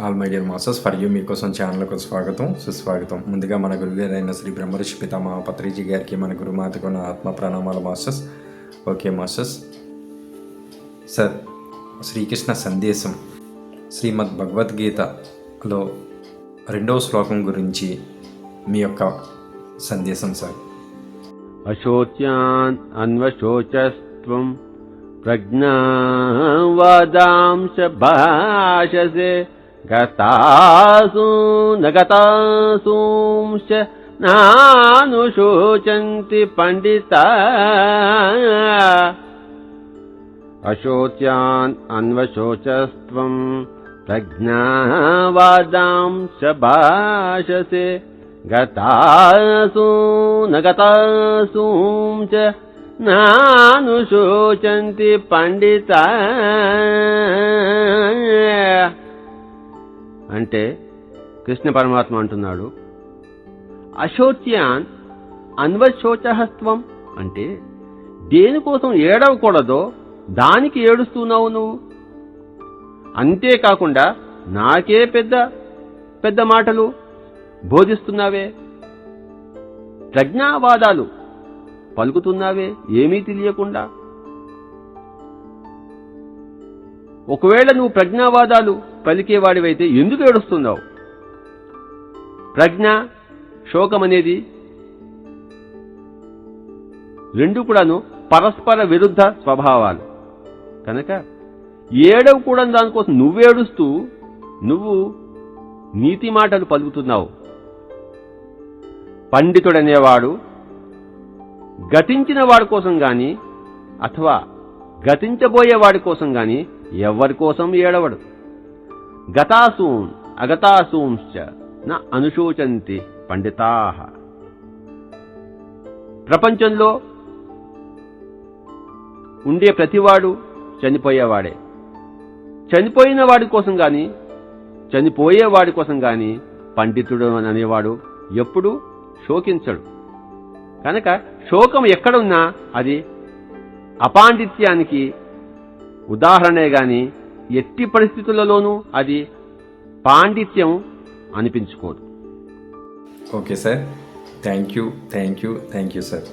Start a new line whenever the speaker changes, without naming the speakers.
All my dear masters for you మీకోసం ఛానల్కు స్వాగతం సుస్వాగతం. ముందుగా మన గురుగారైన శ్రీ బ్రహ్మర్షి పితామహ పత్రిజీ గారికి మన గురుమాతకు నా ఆత్మ ప్రణామాలు masters. Okay masters. Sir, Srikrishna సందేశం శ్రీమద్ భగవద్గీతలో 2వ శ్లోకం గురించి మీ యొక్క సందేశం సార్.
అశోచ్యాన్ అన్వశోచస్త్వం ప్రజ్ఞావాదాంశ భాషసే గతాసు నగతాసూంశ్చ నానుశోచంతి పండితా. అశోచ్యాన్ అన్వశోచస్త్వం ప్రజ్ఞావాదాంశ భాషసే గతాసు నగతాసూంశ్చ నానుశోచంతి పండితా. అంటే కృష్ణ పరమాత్మ అంటున్నాడు, అశోచ్యాన్ అన్వశోచహస్త్వం అంటే దేనికోసం ఏడవకూడదో దానికి ఏడుస్తున్నావు నువ్వు. అంతేకాకుండా నాకే పెద్ద పెద్ద మాటలు బోధిస్తున్నావే, ప్రజ్ఞావాదాలు పలుకుతున్నావే ఏమీ తెలియకుండా. ఒకవేళ నువ్వు ప్రజ్ఞావాదాలు పలికేవాడివైతే ఎందుకు ఏడుస్తున్నావు? ప్రజ్ఞ, శోకం అనేది రెండు కూడాను పరస్పర విరుద్ధ స్వభావాలు కనుక ఏడవ కూడా దానికోసం నువ్వేడుస్తూ నువ్వు నీతి మాటలు పలుకుతున్నావు. పండితుడనేవాడు గతించిన వాడి కోసం గాని అథవా గతించబోయే వాడి కోసం గాని ఎవరి కోసం ఏడవడు. గతాసూన్ అగతాసూంశ్చ న అనుశోచంతి పండితాః. ప్రపంచంలో ఉండే ప్రతివాడు చనిపోయేవాడే. చనిపోయిన వాడి కోసం గాని చనిపోయేవాడి కోసం గాని పండితుడు అనేవాడు ఎప్పుడూ శోకించడు. కనుక శోకం ఎక్కడున్నా అది అపాండిత్యానికి ఉదాహరణే గాని ఎట్టి పరిస్థితులలోనూ అది పాండిత్యం అనిపించుకోదు.
Okay sir, thank you sir.